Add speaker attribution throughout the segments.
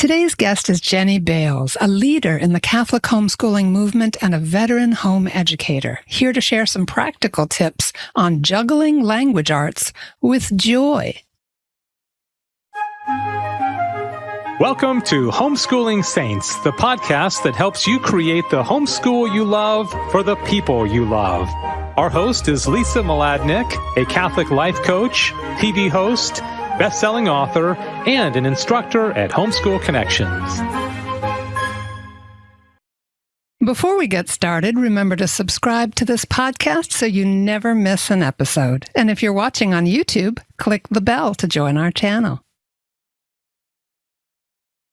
Speaker 1: Today's guest is Jenny Bales, a leader in the Catholic homeschooling movement and a veteran home educator, here to share some practical tips on juggling language arts with joy.
Speaker 2: Welcome to Homeschooling Saints, the podcast that helps you create the homeschool you love for the people you love. Our host is Lisa Mladinich, a Catholic life coach, TV host, best-selling author, and an instructor at Homeschool Connections.
Speaker 1: Before we get started, remember to subscribe to this podcast so you never miss an episode. And if you're watching on YouTube, click the bell to join our channel.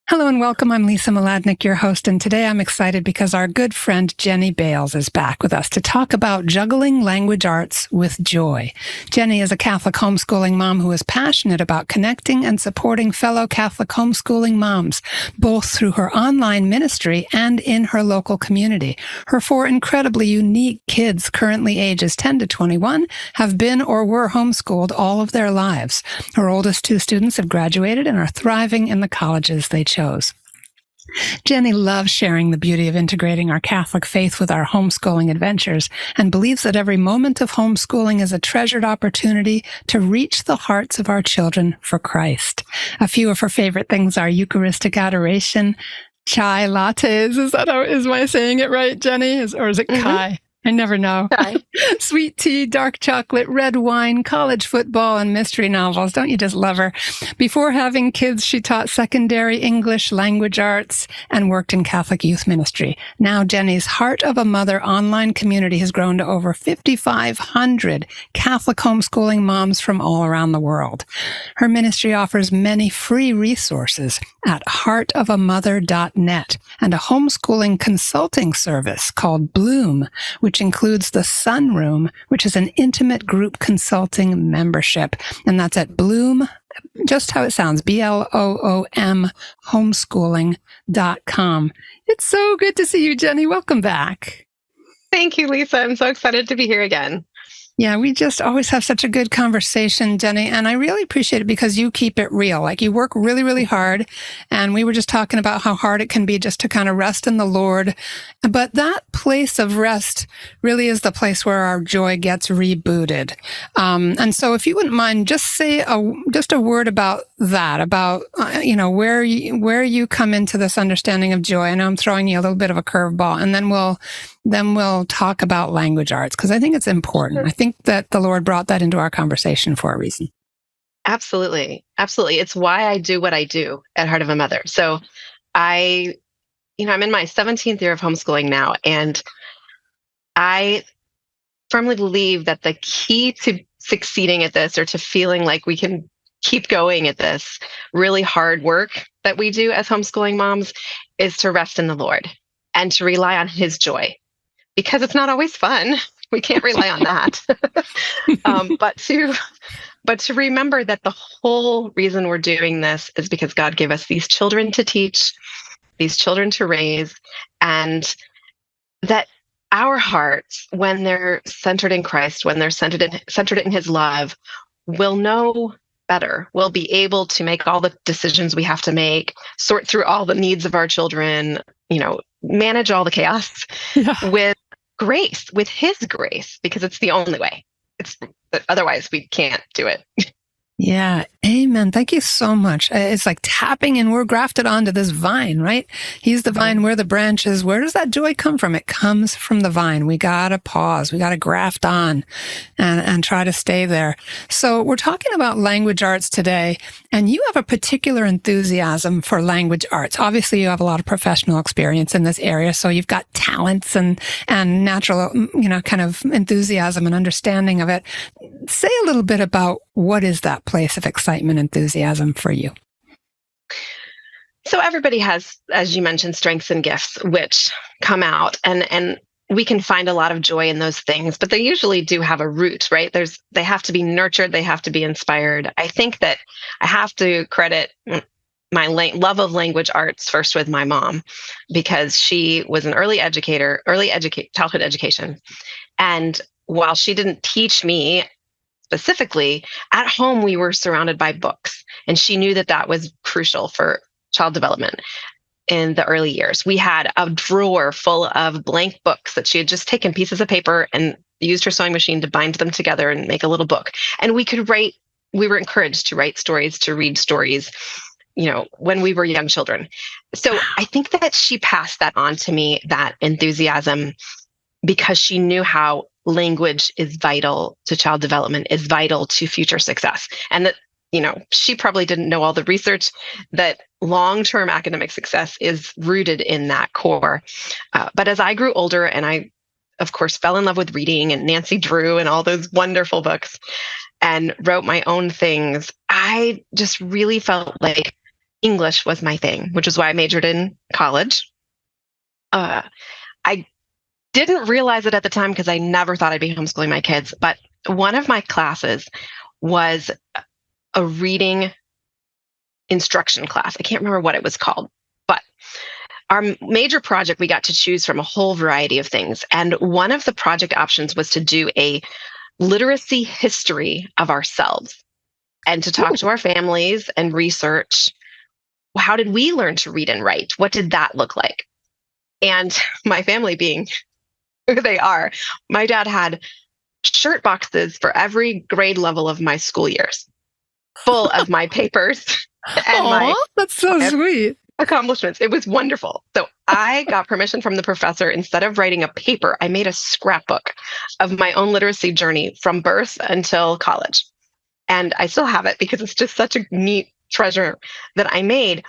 Speaker 1: Hello and welcome. I'm Lisa Mladinich, your host, and today I'm excited because our good friend Jenny Bales is back with us to talk about juggling language arts with joy. Jenny is a Catholic homeschooling mom who is passionate about connecting and supporting fellow Catholic homeschooling moms, both through her online ministry and in her local community. Her 4 incredibly unique kids, currently ages 10 to 21, have been or were homeschooled all of their lives. Her oldest 2 students have graduated and are thriving in the colleges they chose. Jenny loves sharing the beauty of integrating our Catholic faith with our homeschooling adventures and believes that every moment of homeschooling is a treasured opportunity to reach the hearts of our children for Christ. A few of her favorite things are Eucharistic adoration, chai lattes. Am I saying it right, Jenny? Or is it kai? I never know. Sweet tea, dark chocolate, red wine, college football, and mystery novels. Don't you just love her? Before having kids, she taught secondary English language arts and worked in Catholic youth ministry. Now, Jenny's Heart of a Mother online community has grown to over 5,500 Catholic homeschooling moms from all around the world. Her ministry offers many free resources at heartofamother.net and a homeschooling consulting service called Bloom, which includes the Sunroom, which is an intimate group consulting membership. And that's at Bloom, just how it sounds, BLOOM, homeschooling.com. It's so good to see you, Jenny. Welcome back.
Speaker 3: Thank you, Lisa. I'm so excited to be here again.
Speaker 1: Yeah, we just always have such a good conversation, Jenny, and I really appreciate it because you keep it real. Like, you work really, really hard, and we were just talking about how hard it can be just to kind of rest in the Lord. But that place of rest really is the place where our joy gets rebooted. And so if you wouldn't mind, just say just a word about that, about, where you come into this understanding of joy. I know I'm throwing you a little bit of a curveball, and then we'll talk about language arts, because I think it's important. I think that the Lord brought that into our conversation for a reason.
Speaker 3: Absolutely. Absolutely. It's why I do what I do at Heart of a Mother. So I'm in my 17th year of homeschooling now, and I firmly believe that the key to succeeding at this, or to feeling like we can keep going at this really hard work that we do as homeschooling moms, is to rest in the Lord and to rely on His joy. Because it's not always fun. We can't rely on that. But to remember that the whole reason we're doing this is because God gave us these children to teach, these children to raise, and that our hearts, when they're centered in Christ, when they're centered in His love, will know better. We'll be able to make all the decisions we have to make, sort through all the needs of our children, manage all the chaos with grace, with His grace, because it's the only way. Otherwise we can't do it.
Speaker 1: Yeah. Amen. Thank you so much. It's like tapping in. We're grafted onto this vine, right? He's the vine, we're the branches. Where does that joy come from? It comes from the vine. We got to pause. We got to graft on and try to stay there. So we're talking about language arts today, and you have a particular enthusiasm for language arts. Obviously, you have a lot of professional experience in this area, so you've got talents and natural, kind of enthusiasm and understanding of it. Say a little bit about what is that place of excitement, enthusiasm for you?
Speaker 3: So everybody has, as you mentioned, strengths and gifts which come out, and we can find a lot of joy in those things, but they usually do have a root, right? They have to be nurtured, they have to be inspired. I think that I have to credit my love of language arts first with my mom, because she was an early childhood education. And while she didn't teach me specifically, at home we were surrounded by books, and she knew that that was crucial for child development in the early years. We had a drawer full of blank books that she had just taken pieces of paper and used her sewing machine to bind them together and make a little book. And we were encouraged to write stories, to read stories, when we were young children. So I think that she passed that on to me, that enthusiasm, because she knew how language is vital to child development, is vital to future success. And that, she probably didn't know all the research that long-term academic success is rooted in that core. But as I grew older and I, of course, fell in love with reading and Nancy Drew and all those wonderful books and wrote my own things, I just really felt like English was my thing, which is why I majored in college. I didn't realize it at the time because I never thought I'd be homeschooling my kids. But one of my classes was a reading instruction class. I can't remember what it was called, but our major project, we got to choose from a whole variety of things. And one of the project options was to do a literacy history of ourselves and to talk to our families and research, how did we learn to read and write? What did that look like? And my family being who they are, my dad had shirt boxes for every grade level of my school years, full of my papers and
Speaker 1: that's so sweet.
Speaker 3: Accomplishments. It was wonderful. So I got permission from the professor. Instead of writing a paper, I made a scrapbook of my own literacy journey from birth until college. And I still have it because it's just such a neat treasure that I made.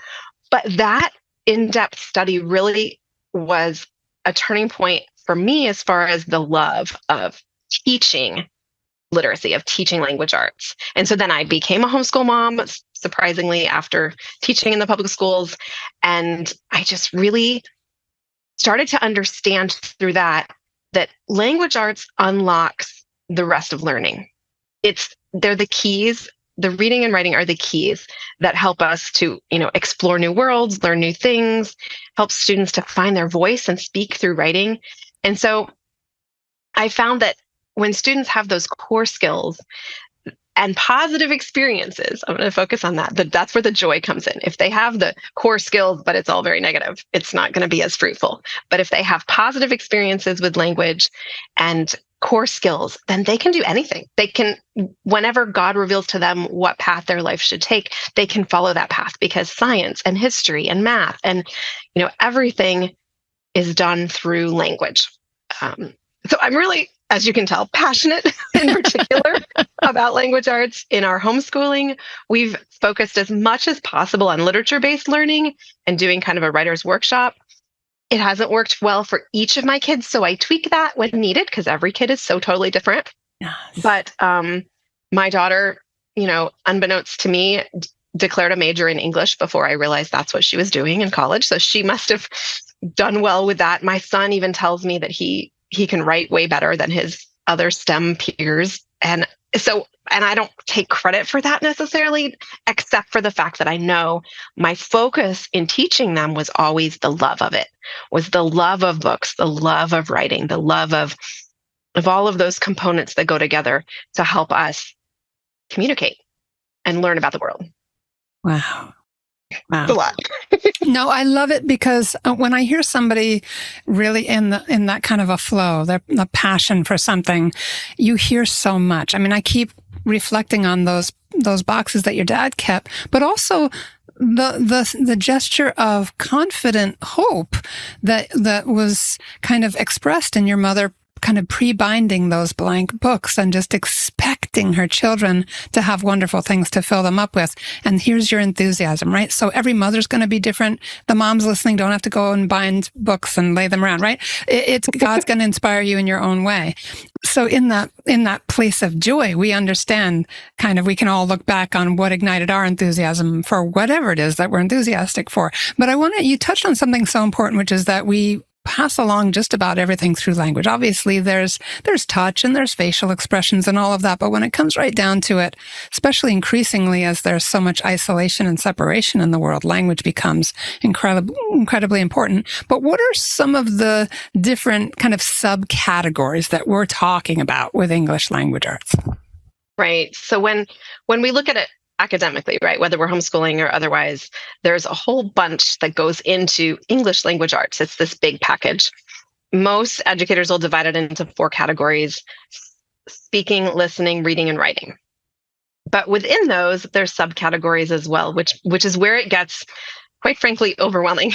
Speaker 3: But that in-depth study really was a turning point for me as far as the love of teaching literacy, of teaching language arts. And so then I became a homeschool mom, surprisingly, after teaching in the public schools. And I just really started to understand through that language arts unlocks the rest of learning. They're the keys. The reading and writing are the keys that help us to, explore new worlds, learn new things, help students to find their voice and speak through writing. And so I found that when students have those core skills and positive experiences, I'm going to focus on that's where the joy comes in. If they have the core skills, but it's all very negative, it's not going to be as fruitful. But if they have positive experiences with language and core skills, then they can do anything. They can, whenever God reveals to them what path their life should take, they can follow that path, because science and history and math and, everything is done through language. So I'm really, as you can tell, passionate in particular about language arts. In our homeschooling, we've focused as much as possible on literature-based learning and doing kind of a writer's workshop. It hasn't worked well for each of my kids, so I tweak that when needed, because every kid is so totally different. Yes. But my daughter, unbeknownst to me, declared a major in English before I realized that's what she was doing in college. So she must have done well with that. My son even tells me that he can write way better than his other STEM peers. And I don't take credit for that necessarily, except for the fact that I know my focus in teaching them was always the love of it, was the love of books, the love of writing, the love of all of those components that go together to help us communicate and learn about the world.
Speaker 1: Wow.
Speaker 3: It's a lot.
Speaker 1: No, I love it, because when I hear somebody really in that kind of a flow, the passion for something, you hear so much. I mean, I keep reflecting on those boxes that your dad kept, but also the gesture of confident hope that was kind of expressed in your mother, kind of pre-binding those blank books and just expecting her children to have wonderful things to fill them up with. And here's your enthusiasm, right? So every mother's going to be different. The moms listening don't have to go and bind books and lay them around, right? God's going to inspire you in your own way. So in that place of joy, we understand we can all look back on what ignited our enthusiasm for whatever it is that we're enthusiastic for. But you touched on something so important, which is that we pass along just about everything through language. Obviously, there's touch and there's facial expressions and all of that. But when it comes right down to it, especially increasingly as there's so much isolation and separation in the world, language becomes incredibly important. But what are some of the different kind of subcategories that we're talking about with English language arts?
Speaker 3: Right. So when we look at it academically, right? Whether we're homeschooling or otherwise, there's a whole bunch that goes into English language arts. It's this big package. Most educators will divide it into 4 categories: speaking, listening, reading, and writing. But within those, there's subcategories as well, which is where it gets, quite frankly, overwhelming.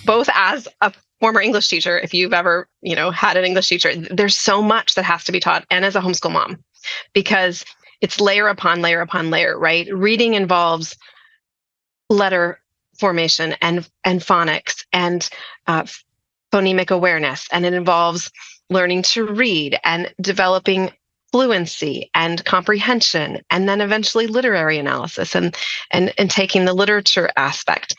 Speaker 3: Both as a former English teacher, if you've ever, had an English teacher, there's so much that has to be taught, and as a homeschool mom, because it's layer upon layer upon layer, right? Reading involves letter formation and phonics and phonemic awareness, and it involves learning to read and developing fluency and comprehension, and then eventually literary analysis and taking the literature aspect.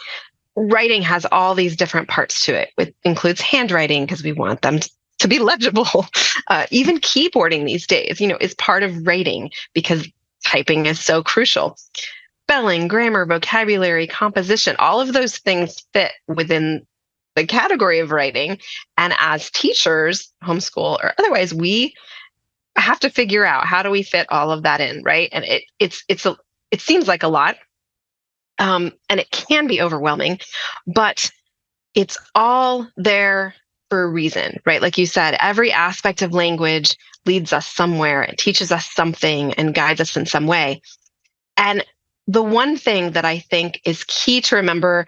Speaker 3: Writing has all these different parts to it. It includes handwriting because we want them to be legible. Even keyboarding these days, is part of writing because typing is so crucial. Spelling, grammar, vocabulary, composition, all of those things fit within the category of writing. And as teachers, homeschool or otherwise, we have to figure out, how do we fit all of that in, right? And it seems like a lot, and it can be overwhelming, but it's all there for a reason, right? Like you said, every aspect of language leads us somewhere, it teaches us something and guides us in some way. And the one thing that I think is key to remember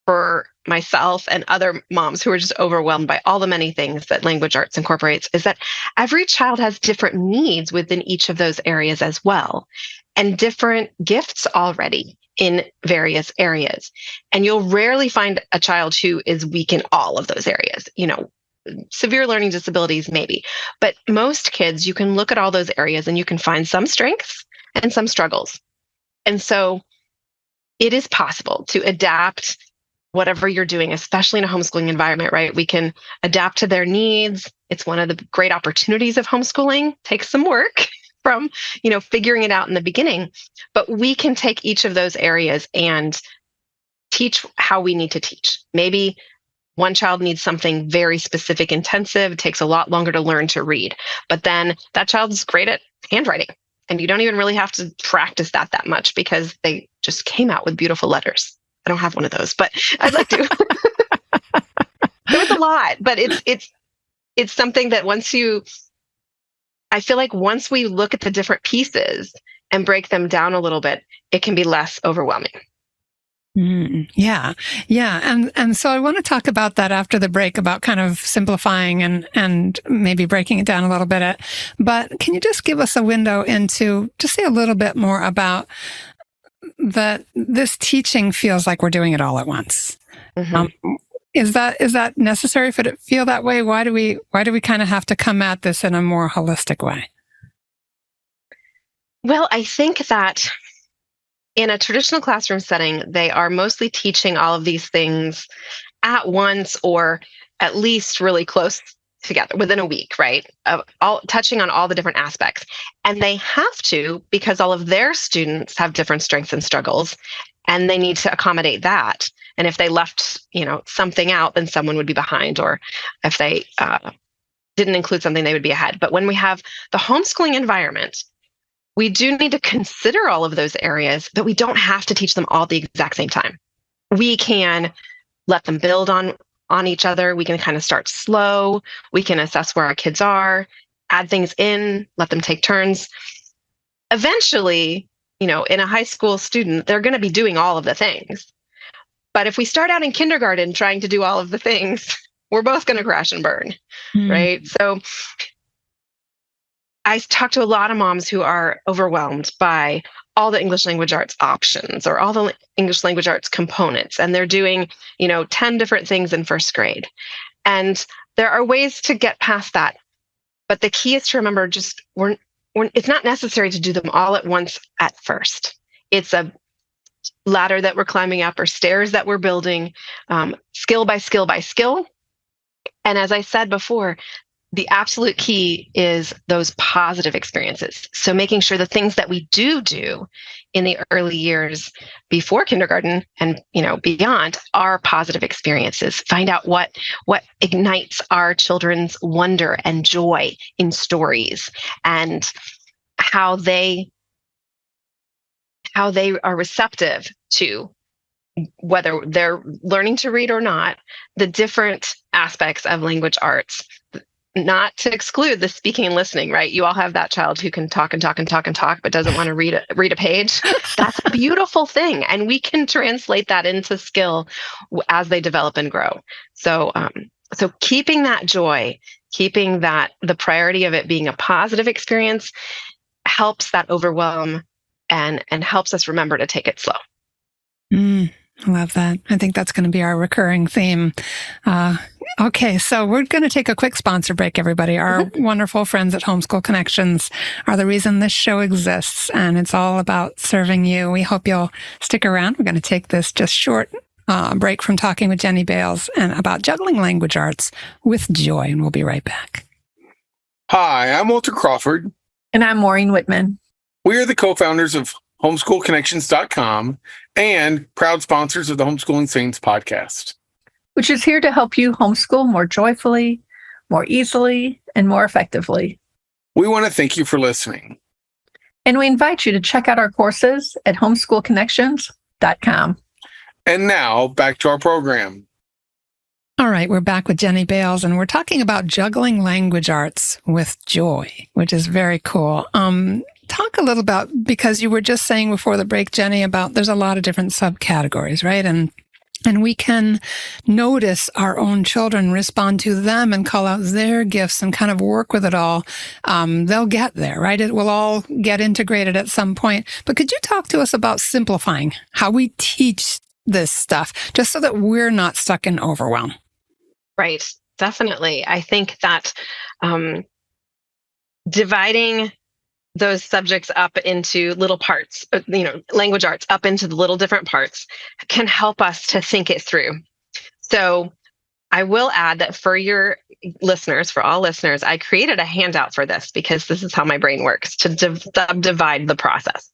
Speaker 3: for myself and other moms who are just overwhelmed by all the many things that language arts incorporates is that every child has different needs within each of those areas as well, and different gifts already in various areas. And you'll rarely find a child who is weak in all of those areas. Severe learning disabilities, maybe. But most kids, you can look at all those areas and you can find some strengths and some struggles. And so it is possible to adapt whatever you're doing, especially in a homeschooling environment, right? We can adapt to their needs. It's one of the great opportunities of homeschooling. Takes some work from, figuring it out in the beginning, but we can take each of those areas and teach how we need to teach. Maybe one child needs something very specific, intensive. It takes a lot longer to learn to read, but then that child's great at handwriting, and you don't even really have to practice that much because they just came out with beautiful letters. I don't have one of those, but I'd like to. So it's a lot, but it's something that I feel like once we look at the different pieces and break them down a little bit, it can be less overwhelming.
Speaker 1: Yeah. And so I want to talk about that after the break, about kind of simplifying and maybe breaking it down a little bit. But can you just give us a window into, just say a little bit more about that this teaching feels like we're doing it all at once. Mm-hmm. Is that necessary for it to feel that way? Why do we kind of have to come at this in a more holistic way?
Speaker 3: Well, I think that in a traditional classroom setting, they are mostly teaching all of these things at once, or at least really close together within a week, right? All touching on all the different aspects. And they have to, because all of their students have different strengths and struggles, and they need to accommodate that. And if they left, something out, then someone would be behind, or if they didn't include something, they would be ahead. But when we have the homeschooling environment, we do need to consider all of those areas, but we don't have to teach them all at the exact same time. We can let them build on each other. We can kind of start slow. We can assess where our kids are, add things in, let them take turns. Eventually, in a high school student, they're going to be doing all of the things. But if we start out in kindergarten trying to do all of the things, we're both going to crash and burn, right? So I talk to a lot of moms who are overwhelmed by all the English language arts options or all the English language arts components, and they're doing, 10 different things in first grade. And there are ways to get past that. But the key is to remember it's not necessary to do them all at once at first. It's a ladder that we're climbing up, or stairs that we're building, skill by skill by skill. And as I said before, the absolute key is those positive experiences. So making sure the things that we do in the early years before kindergarten and beyond are positive experiences. Find out what ignites our children's wonder and joy in stories, and how they how they are receptive to, whether they're learning to read or not, the different aspects of language arts. Not to exclude the speaking and listening, right? You all have that child who can talk and talk and talk and talk, but doesn't want to read a page. That's a beautiful thing. And we can translate that into skill as they develop and grow. So, so keeping that joy, keeping that the priority of it being a positive experience helps that overwhelm and helps us remember to take it slow.
Speaker 1: I love that. I think that's going to be our recurring theme. Okay, so we're going to take a quick sponsor break, everybody. Our wonderful friends at Homeschool Connections are the reason this show exists, and it's all about serving you. We hope you'll stick around. We're going to take this just short break from talking with Jenny Bales and about juggling language arts with joy, and we'll be right back.
Speaker 4: Hi, I'm Walter Crawford.
Speaker 5: And I'm Maureen Whitman.
Speaker 4: We are the co-founders of homeschoolconnections.com and proud sponsors of the Homeschooling Saints podcast,
Speaker 5: which is here to help you homeschool more joyfully, more easily, and more effectively.
Speaker 4: We want to thank you for listening.
Speaker 5: And we invite you to check out our courses at homeschoolconnections.com.
Speaker 4: And now, back to our program.
Speaker 1: All right, we're back with Jenny Bales, and we're talking about juggling language arts with joy, which is very cool. Talk a little about, because you were just saying before the break, Jenny, about there's a lot of different subcategories, right? And we can notice our own children, respond to them and call out their gifts and kind of work with it all. They'll get there, right? It will all get integrated at some point. But could you talk to us about simplifying how we teach this stuff, just so that we're not stuck in overwhelm?
Speaker 3: Right. Definitely. I think that dividing those subjects up into little parts, language arts up into the little different parts can help us to think it through. So I will add that for your listeners, for all listeners, I created a handout for this because this is how my brain works, to divide the process.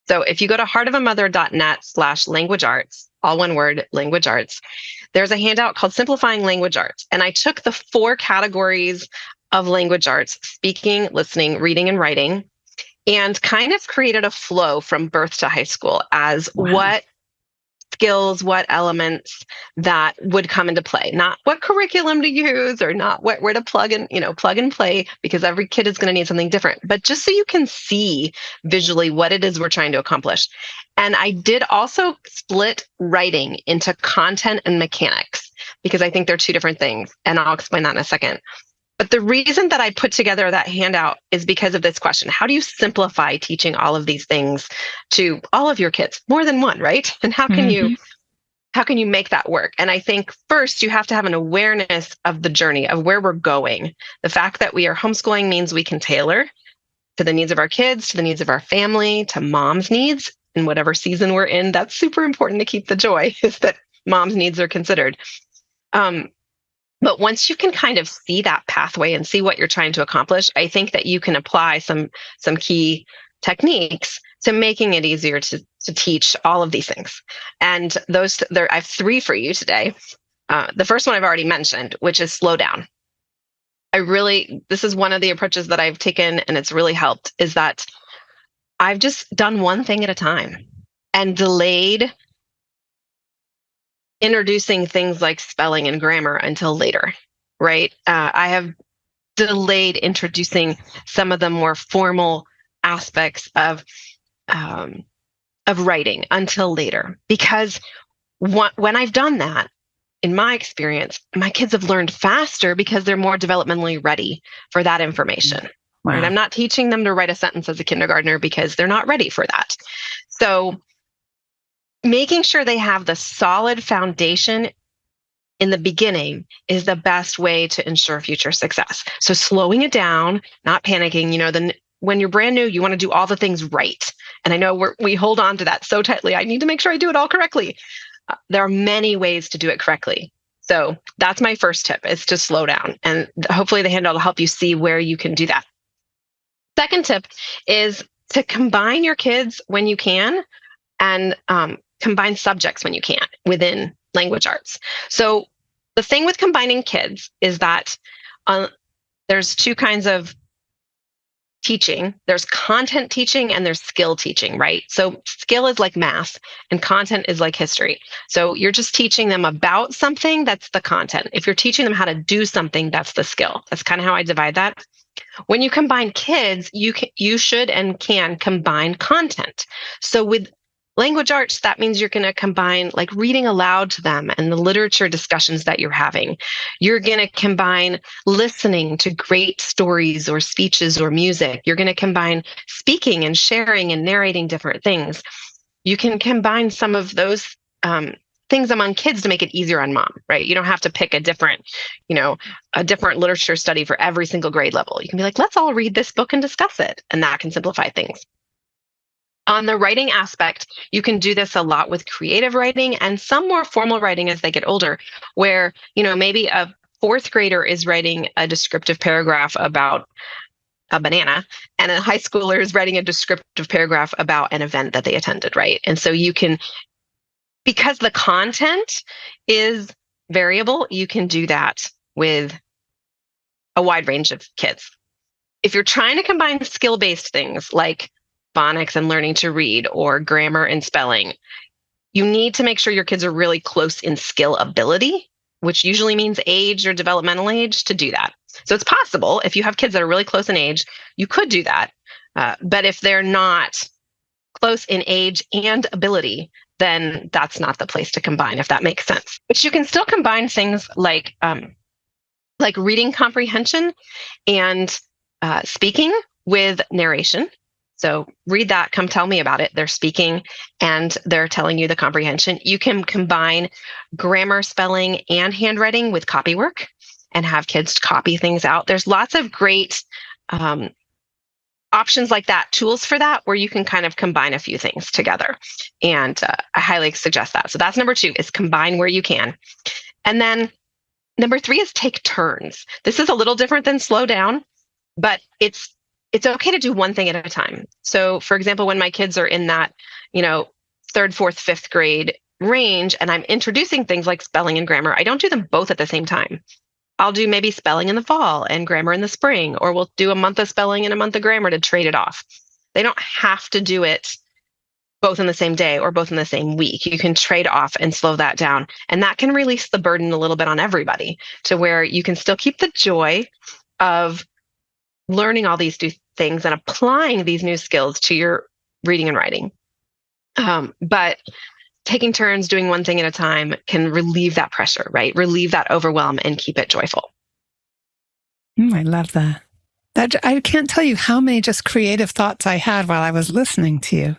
Speaker 3: So if you go to heartofamother.net/language arts, all one word, language arts, there's a handout called Simplifying Language Arts. And I took the 4 categories of language arts: speaking, listening, reading, and writing, and kind of created a flow from birth to high school as what skills, what elements that would come into play, not what curriculum to use or not where to plug and play, because every kid is going to need something different, but just so you can see visually what it is we're trying to accomplish. And I did also split writing into content and mechanics, because I think they're 2 different things. And I'll explain that in a second. But the reason that I put together that handout is because of this question. How do you simplify teaching all of these things to all of your kids, more than one, right? And how can you make that work? And I think first you have to have an awareness of the journey, of where we're going. The fact that we are homeschooling means we can tailor to the needs of our kids, to the needs of our family, to mom's needs in whatever season we're in. That's super important to keep the joy, is that mom's needs are considered. But once you can kind of see that pathway and see what you're trying to accomplish, I think that you can apply some key techniques to making it easier to teach all of these things. And I have 3 for you today. The first one I've already mentioned, which is slow down. This is one of the approaches that I've taken, and it's really helped, is that I've just done one thing at a time and delayed introducing things like spelling and grammar until later, right? I have delayed introducing some of the more formal aspects of writing until later, because when I've done that, in my experience, my kids have learned faster because they're more developmentally ready for that information. Wow. Right? I'm not teaching them to write a sentence as a kindergartner because they're not ready for that. So making sure they have the solid foundation in the beginning is the best way to ensure future success. So slowing it down, not panicking. When you're brand new, you want to do all the things right. And I know we hold on to that so tightly. I need to make sure I do it all correctly. There are many ways to do it correctly. So that's my first tip, is to slow down. And hopefully the handout will help you see where you can do that. Second tip is to combine your kids when you can, and combine subjects when you can within language arts. So the thing with combining kids is that there's 2 kinds of teaching. There's content teaching and there's skill teaching, right? So skill is like math and content is like history. So you're just teaching them about something, that's the content. If you're teaching them how to do something, that's the skill. That's kind of how I divide that. When you combine kids, you should and can combine content. So with language arts, that means you're going to combine like reading aloud to them and the literature discussions that you're having. You're going to combine listening to great stories or speeches or music. You're going to combine speaking and sharing and narrating different things. You can combine some of those things among kids to make it easier on mom, right? You don't have to pick a different literature study for every single grade level. You can be like, let's all read this book and discuss it. And that can simplify things. On the writing aspect, you can do this a lot with creative writing and some more formal writing as they get older, where, maybe a fourth grader is writing a descriptive paragraph about a banana and a high schooler is writing a descriptive paragraph about an event that they attended, right? And so you can, because the content is variable, you can do that with a wide range of kids. If you're trying to combine skill-based things like phonics and learning to read or grammar and spelling, you need to make sure your kids are really close in skill ability, which usually means age or developmental age, to do that. So it's possible if you have kids that are really close in age, you could do that. But if they're not close in age and ability, then that's not the place to combine, if that makes sense. But you can still combine things like reading comprehension and speaking with narration. So read that, come tell me about it. They're speaking and they're telling you the comprehension. You can combine grammar, spelling, and handwriting with copywork and have kids copy things out. There's lots of great options like that, tools for that, where you can kind of combine a few things together. And I highly suggest that. So that's number 2, is combine where you can. And then number 3 is take turns. This is a little different than slow down, but it's okay to do one thing at a time. So for example, when my kids are in that, 3rd, 4th, 5th grade range, and I'm introducing things like spelling and grammar, I don't do them both at the same time. I'll do maybe spelling in the fall and grammar in the spring, or we'll do a month of spelling and a month of grammar to trade it off. They don't have to do it both in the same day or both in the same week. You can trade off and slow that down. And that can release the burden a little bit on everybody, to where you can still keep the joy of learning all these new things and applying these new skills to your reading and writing. But taking turns doing one thing at a time can relieve that pressure, right? Relieve that overwhelm and keep it joyful.
Speaker 1: I love that. I can't tell you how many just creative thoughts I had while I was listening to you.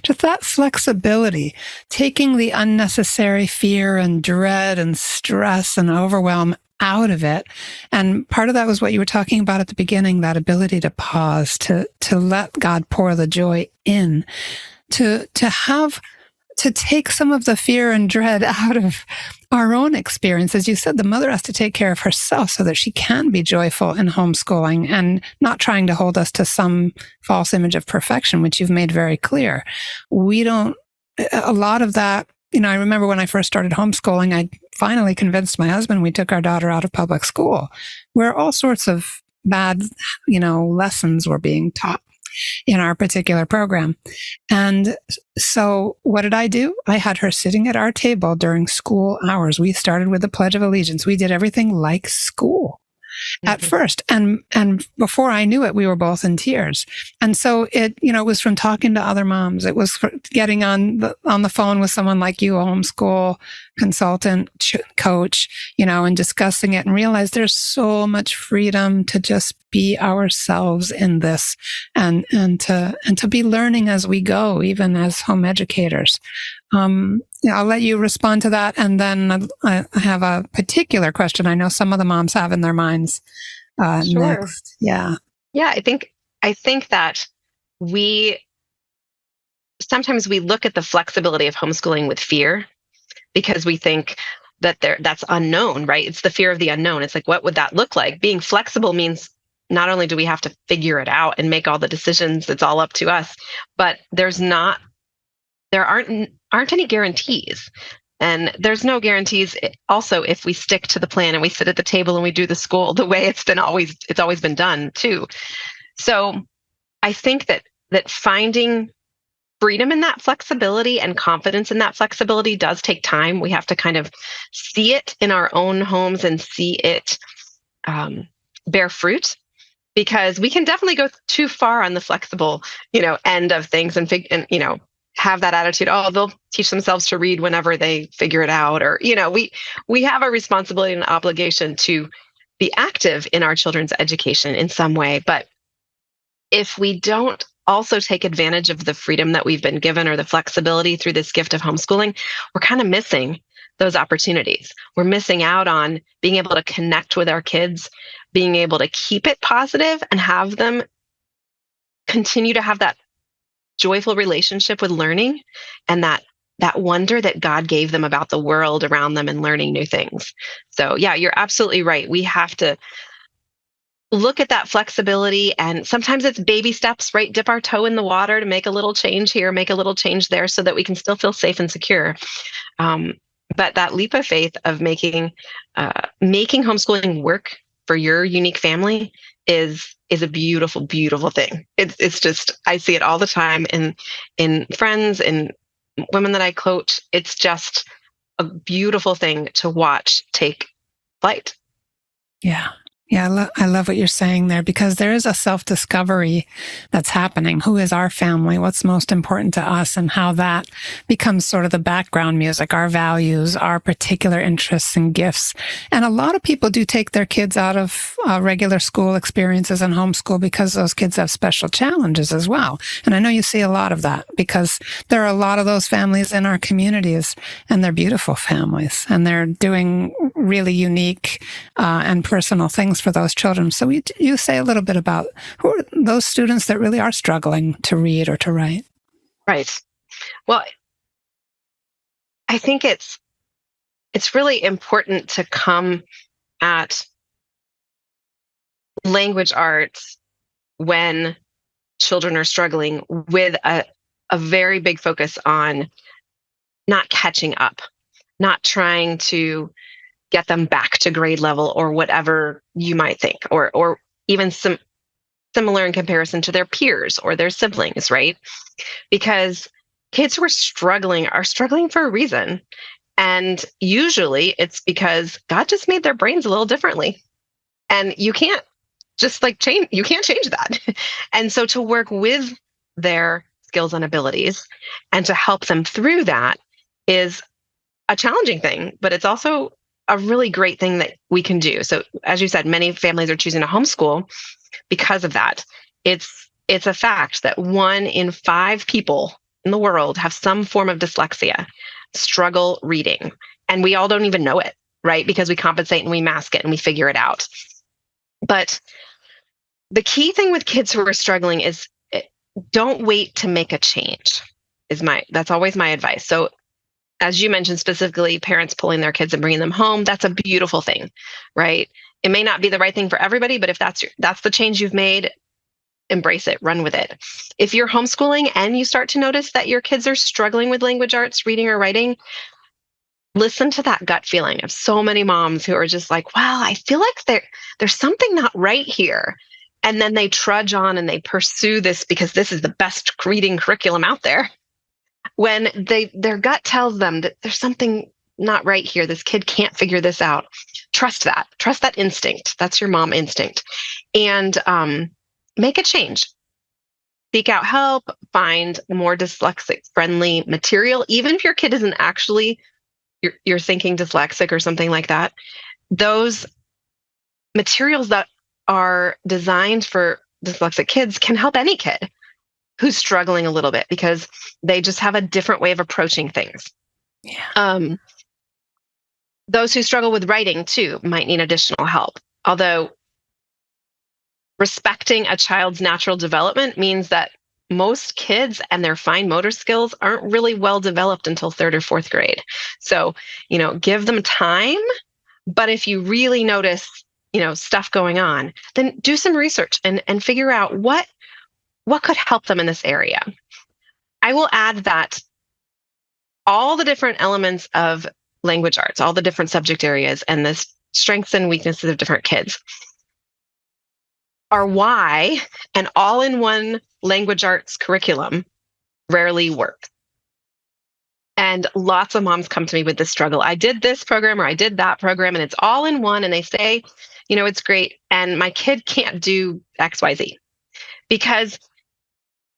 Speaker 1: Just that flexibility, taking the unnecessary fear and dread and stress and overwhelm out of it. And part of that was what you were talking about at the beginning, that ability to pause, to let God pour the joy in, to take some of the fear and dread out of our own experience. As you said, the mother has to take care of herself so that she can be joyful in homeschooling and not trying to hold us to some false image of perfection, which you've made very clear. A lot of that, I remember when I first started homeschooling, I finally convinced my husband, we took our daughter out of public school, where all sorts of bad, lessons were being taught in our particular program. And so what did I do? I had her sitting at our table during school hours. We started with the Pledge of Allegiance. We did everything like school at first. And before I knew it, we were both in tears. And so it was from talking to other moms. It was getting on the phone with someone like you, a homeschool consultant, coach, and discussing it, and realize there's so much freedom to just be ourselves in this and to be learning as we go, even as home educators. I'll let you respond to that. And then I have a particular question I know some of the moms have in their minds
Speaker 3: Sure.
Speaker 1: next. Yeah.
Speaker 3: Yeah, I think that sometimes we look at the flexibility of homeschooling with fear, because we think that that's unknown, right? It's the fear of the unknown. It's like, what would that look like? Being flexible means not only do we have to figure it out and make all the decisions, it's all up to us, but there aren't any guarantees. And there's no guarantees also if we stick to the plan and we sit at the table and we do the school the way it's always been done too. So I think that finding freedom in that flexibility and confidence in that flexibility does take time. We have to kind of see it in our own homes and see it bear fruit, because we can definitely go too far on the flexible, end of things and have that attitude. Oh, they'll teach themselves to read whenever they figure it out, or we have a responsibility and obligation to be active in our children's education in some way. But if we don't also take advantage of the freedom that we've been given or the flexibility through this gift of homeschooling, we're kind of missing those opportunities. We're missing out on being able to connect with our kids, being able to keep it positive and have them continue to have that joyful relationship with learning and that wonder that God gave them about the world around them and learning new things. So yeah, you're absolutely right. We have to look at that flexibility, and sometimes it's baby steps, right? Dip our toe in the water to make a little change here, make a little change there so that we can still feel safe and secure. But that leap of faith of making homeschooling work for your unique family is a beautiful, beautiful thing. It's just, I see it all the time in friends and women that I coach. It's just a beautiful thing to watch take flight.
Speaker 1: Yeah. Yeah, I love what you're saying there, because there is a self-discovery that's happening. Who is our family? What's most important to us? And how that becomes sort of the background music, our values, our particular interests and gifts. And a lot of people do take their kids out of regular school experiences and homeschool because those kids have special challenges as well. And I know you see a lot of that, because there are a lot of those families in our communities, and they're beautiful families, and they're doing really unique and personal things for those children. So you say a little bit about who are those students that really are struggling to read or to write.
Speaker 3: Right. Well, I think it's really important to come at language arts when children are struggling with a very big focus on not catching up, not trying to get them back to grade level or whatever you might think, or even similar in comparison to their peers or their siblings, right? Because kids who are struggling for a reason. And usually it's because God just made their brains a little differently. And you can't just you can't change that. And so to work with their skills and abilities and to help them through that is a challenging thing, but it's also a really great thing that we can do. So as you said, many families are choosing to homeschool because of that. It's a fact that 1 in 5 people in the world have some form of dyslexia, struggle reading, and we all don't even know it, right? Because we compensate and we mask it and we figure it out. But the key thing with kids who are struggling is don't wait to make a change. That's always my advice. So as you mentioned, specifically parents pulling their kids and bringing them home, that's a beautiful thing, right? It may not be the right thing for everybody, but if that's the change you've made, embrace it, run with it. If you're homeschooling and you start to notice that your kids are struggling with language arts, reading or writing, listen to that gut feeling of so many moms who are just like, wow, I feel like there's something not right here. And then they trudge on and they pursue this because this is the best reading curriculum out there. When their gut tells them that there's something not right here, this kid can't figure this out, trust that instinct. That's your mom instinct. And make a change. Seek out help, find more dyslexic friendly material. Even if your kid isn't actually, you're thinking dyslexic or something like that, those materials that are designed for dyslexic kids can help any kid who's struggling a little bit because they just have a different way of approaching things. Yeah. Those who struggle with writing too might need additional help. Although respecting a child's natural development means that most kids and their fine motor skills aren't really well developed until 3rd or 4th grade. So, give them time. But if you really notice, stuff going on, then do some research and figure out what could help them in this area. I will add that all the different elements of language arts, all the different subject areas, and the strengths and weaknesses of different kids are why an all-in-one language arts curriculum rarely works. And lots of moms come to me with this struggle. I did this program or I did that program, and it's all in one. And they say, it's great. And my kid can't do XYZ because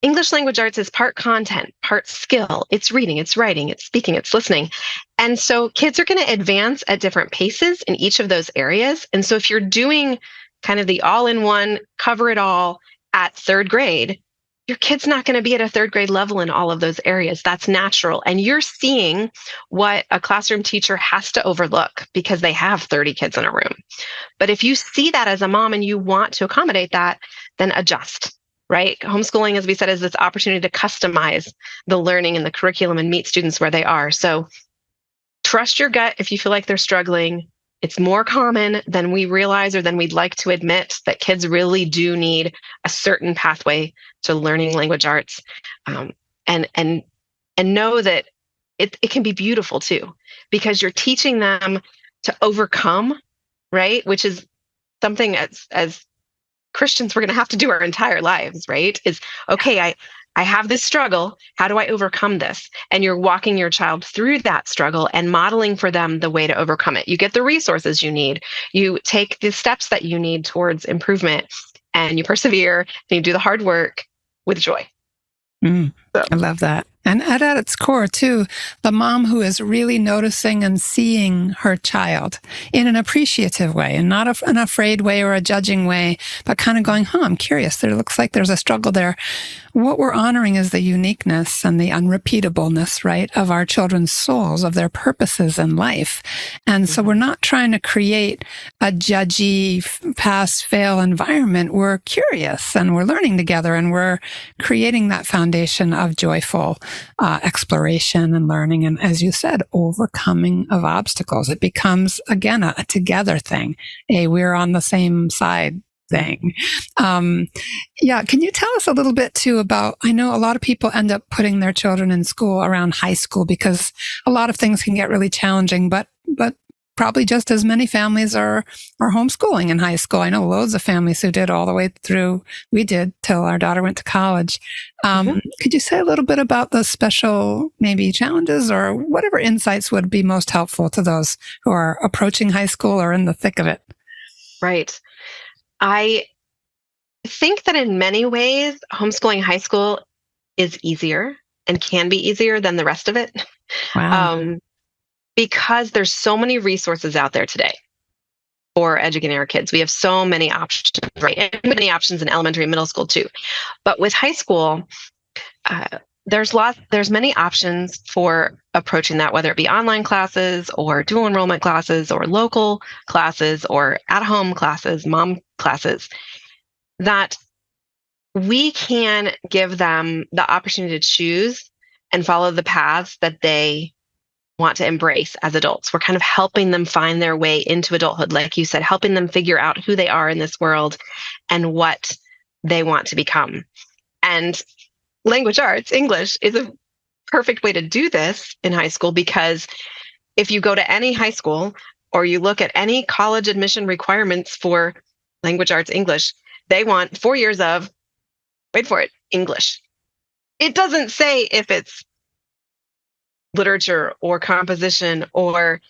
Speaker 3: English language arts is part content, part skill. It's reading, it's writing, it's speaking, it's listening. And so kids are going to advance at different paces in each of those areas. And so if you're doing kind of the all-in-one, cover it all at third grade, your kid's not going to be at a third grade level in all of those areas. That's natural. And you're seeing what a classroom teacher has to overlook because they have 30 kids in a room. But if you see that as a mom and you want to accommodate that, then adjust, right? Homeschooling, as we said, is this opportunity to customize the learning and the curriculum and meet students where they are. So trust your gut if you feel like they're struggling. It's more common than we realize or than we'd like to admit that kids really do need a certain pathway to learning language arts, and know that it can be beautiful too, because you're teaching them to overcome, right? Which is something as Christians we're going to have to do our entire lives, right? Is okay, I have this struggle. How do I overcome this? And you're walking your child through that struggle and modeling for them the way to overcome it. You get the resources you need. You take the steps that you need towards improvement, and you persevere and you do the hard work with joy.
Speaker 1: I love that. And at its core, too, the mom who is really noticing and seeing her child in an appreciative way and not an afraid way or a judging way, but kind of going, I'm curious. There looks like there's a struggle there. What we're honoring is the uniqueness and the unrepeatableness, right, of our children's souls, of their purposes in life. And so we're not trying to create a judgy, pass-fail environment. We're curious and we're learning together and we're creating that foundation of joyful exploration and learning. And as you said, overcoming of obstacles. It becomes, again, a together thing. We're on the same side thing. Can you tell us a little bit too about, I know a lot of people end up putting their children in school around high school because a lot of things can get really challenging, but probably just as many families are homeschooling in high school. I know loads of families who did all the way through. We did till our daughter went to college. Could you say a little bit about the special maybe challenges or whatever insights would be most helpful to those who are approaching high school or in the thick of it?
Speaker 3: Right. I think that in many ways, homeschooling high school is easier and can be easier than the rest of it.
Speaker 1: Wow.
Speaker 3: Because there's so many resources out there today for educating our kids. We have so many options, right? And many options in elementary and middle school too. But with high school, there's many options for approaching that, whether it be online classes or dual enrollment classes or local classes or at-home classes, mom classes, that we can give them the opportunity to choose and follow the paths that they want to embrace as adults. We're kind of helping them find their way into adulthood, like you said, helping them figure out who they are in this world and what they want to become. And language arts, English, is a perfect way to do this in high school, because if you go to any high school or you look at any college admission requirements for language arts English, they want 4 years of, wait for it, English. It doesn't say if it's literature or composition or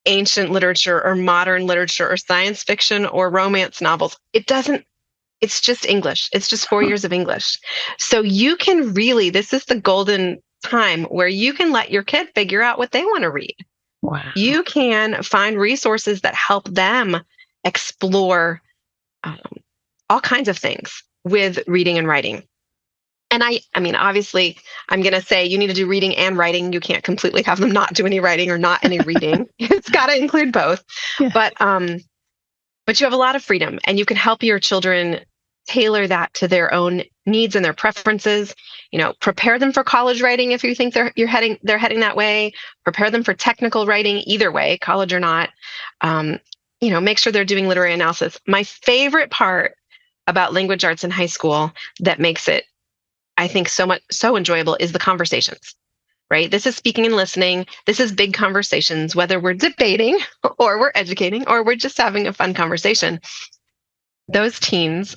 Speaker 3: ancient literature or modern literature or science fiction or romance novels. It doesn't, it's just English. It's just 4 years of English. So you can really, this is the golden time where you can let your kid figure out what they want to read.
Speaker 1: Wow.
Speaker 3: You can find resources that help them explore all kinds of things with reading and writing. And I mean, obviously, I'm going to say you need to do reading and writing. You can't completely have them not do any writing or not any reading. It's got to include both. Yeah. But you have a lot of freedom, and you can help your children tailor that to their own needs and their preferences. Prepare them for college writing if you think they're heading that way. Prepare them for technical writing either way, college or not. Make sure they're doing literary analysis. My favorite part about language arts in high school that makes it, I think, so enjoyable is the conversations, right? This is speaking and listening. This is big conversations, whether we're debating or we're educating or we're just having a fun conversation. those teens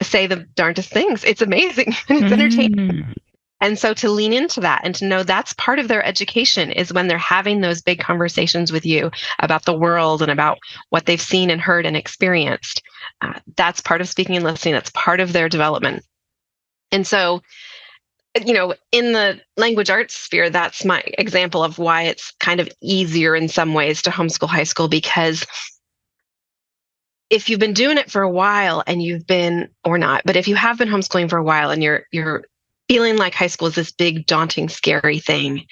Speaker 3: say the darndest things. It's amazing and it's entertaining. And so to lean into that and to know that's part of their education is when they're having those big conversations with you about the world and about what they've seen and heard and experienced. That's part of speaking and listening. That's part of their development. And so, in the language arts sphere, that's my example of why it's kind of easier in some ways to homeschool high school, because if you've been doing it for a while and you've been, or not, but if you have been homeschooling for a while and you're feeling like high school is this big, daunting, scary thing.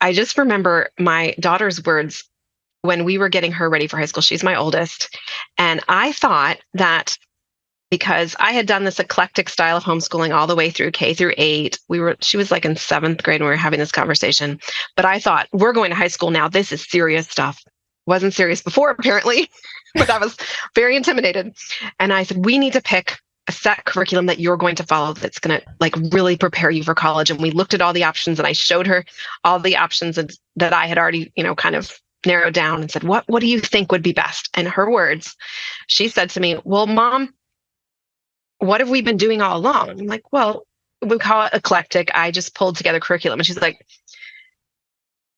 Speaker 3: I just remember my daughter's words when we were getting her ready for high school. She's my oldest. And I thought that because I had done this eclectic style of homeschooling all the way through K through 8, she was like in 7th grade when we were having this conversation. But I thought, we're going to high school now. This is serious stuff. Wasn't serious before, apparently, but I was very intimidated. And I said, we need to pick a set curriculum that you're going to follow that's going to really prepare you for college. And we looked at all the options and I showed her all the options that I had already, kind of narrowed down and said, what do you think would be best? And her words, she said to me, well, Mom, what have we been doing all along? I'm like, well, we call it eclectic. I just pulled together curriculum. And she's like,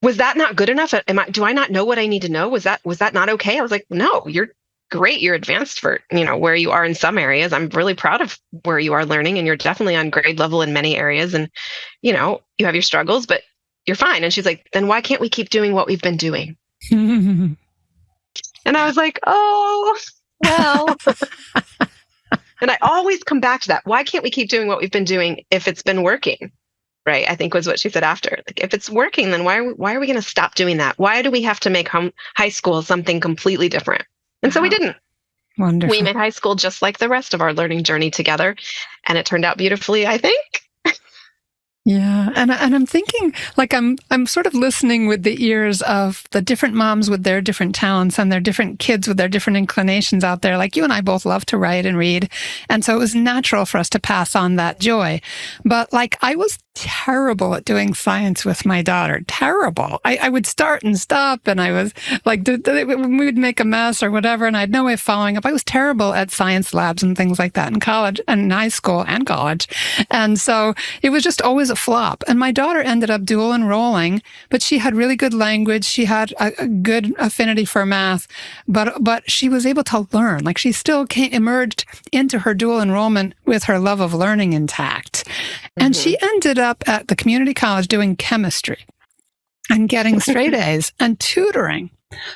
Speaker 3: was that not good enough? Do I not know what I need to know? Was that not okay? I was like, no, you're great. You're advanced for, where you are in some areas. I'm really proud of where you are learning, and you're definitely on grade level in many areas. And, you have your struggles, but you're fine. And she's like, then why can't we keep doing what we've been doing? And I was like, oh, well. And I always come back to that. Why can't we keep doing what we've been doing if it's been working? Right, I think was what she said after. Like, if it's working, then why are we going to stop doing that? Why do we have to make high school something completely different? And so we didn't.
Speaker 1: Wonderful.
Speaker 3: We made high school just like the rest of our learning journey together, and it turned out beautifully, I think.
Speaker 1: Yeah. And I'm thinking, like, I'm sort of listening with the ears of the different moms with their different talents and their different kids with their different inclinations out there. Like, you and I both love to write and read. And so it was natural for us to pass on that joy. But like, I was terrible at doing science with my daughter. Terrible. I would start and stop, and I was like, we would make a mess or whatever, and I had no way of following up. I was terrible at science labs and things like that in college and in high school and college. And so it was just always a flop. And my daughter ended up dual enrolling, but she had really good language. She had a good affinity for math, but she was able to learn. Like, she still emerged into her dual enrollment with her love of learning intact. And she ended up at the community college doing chemistry and getting straight A's and tutoring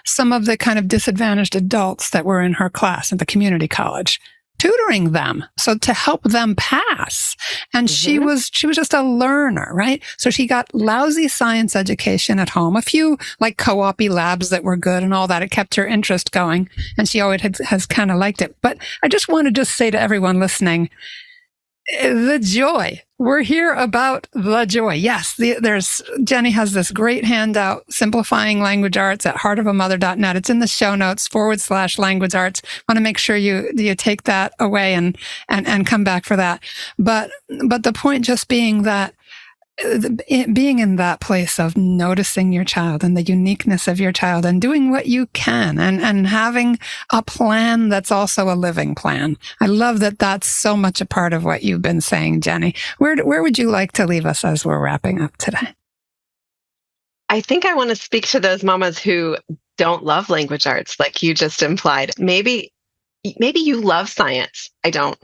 Speaker 1: some of the kind of disadvantaged adults that were in her class at the community college, tutoring them so to help them pass. And she was just a learner, right? So she got lousy science education at home, a few like co-op-y labs that were good and all that. It kept her interest going, and she always has kind of liked it. But I just want to just say to everyone listening, the joy. We're here about the joy. Yes, Jenny has this great handout, Simplifying Language Arts at heartofamother.net. It's in the show notes /language arts. Want to make sure you take that away and come back for that. But the point just being that being in that place of noticing your child and the uniqueness of your child and doing what you can and having a plan that's also a living plan. I love that that's so much a part of what you've been saying, Jenny. Where would you like to leave us as we're wrapping up today?
Speaker 3: I think I want to speak to those mamas who don't love language arts, like you just implied. Maybe you love science. I don't.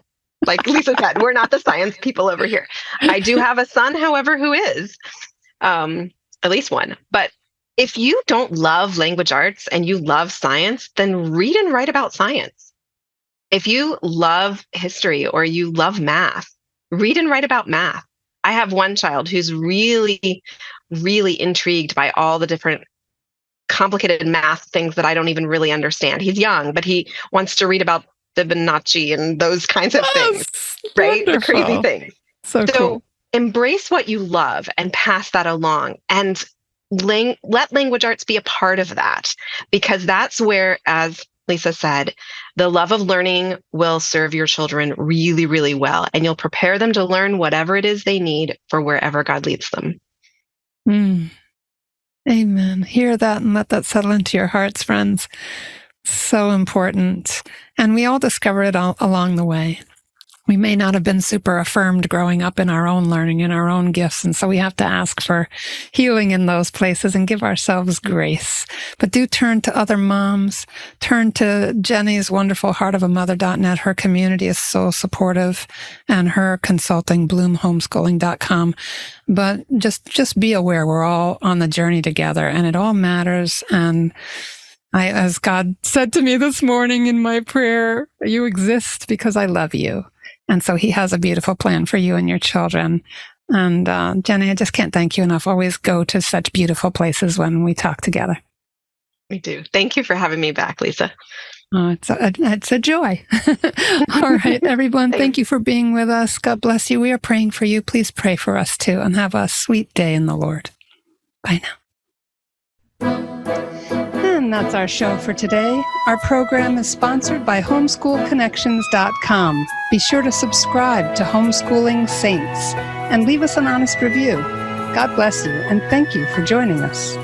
Speaker 3: Like Lisa said, we're not the science people over here. I do have a son, however, who is, at least one. But if you don't love language arts and you love science, then read and write about science. If you love history or you love math, read and write about math. I have one child who's really, really intrigued by all the different complicated math things that I don't even really understand. He's young, but he wants to read about Fibonacci and those kinds of things, right?
Speaker 1: Wonderful.
Speaker 3: The crazy things.
Speaker 1: So cool.
Speaker 3: Embrace what you love and pass that along, and let language arts be a part of that, because that's where, as Lisa said, the love of learning will serve your children really, really well, and you'll prepare them to learn whatever it is they need for wherever God leads them.
Speaker 1: Amen. Hear that and let that settle into your hearts, friends. So important. And we all discover it all along the way. We may not have been super affirmed growing up in our own learning, in our own gifts. And so we have to ask for healing in those places and give ourselves grace. But do turn to other moms. Turn to Jenny's wonderful heartofamother.net. Her community is so supportive, and her consulting, bloomhomeschooling.com. But just be aware we're all on the journey together, and it all matters. And as God said to me this morning in my prayer, you exist because I love you. And so he has a beautiful plan for you and your children. And Jenny, I just can't thank you enough. Always go to such beautiful places when we talk together.
Speaker 3: We do. Thank you for having me back, Lisa.
Speaker 1: Oh, it's a joy. All right, everyone. Thank you for being with us. God bless you. We are praying for you. Please pray for us too, and have a sweet day in the Lord. Bye now. And that's our show for today. Our program is sponsored by homeschoolconnections.com. Be sure to subscribe to Homeschooling Saints and leave us an honest review. God bless you, and thank you for joining us.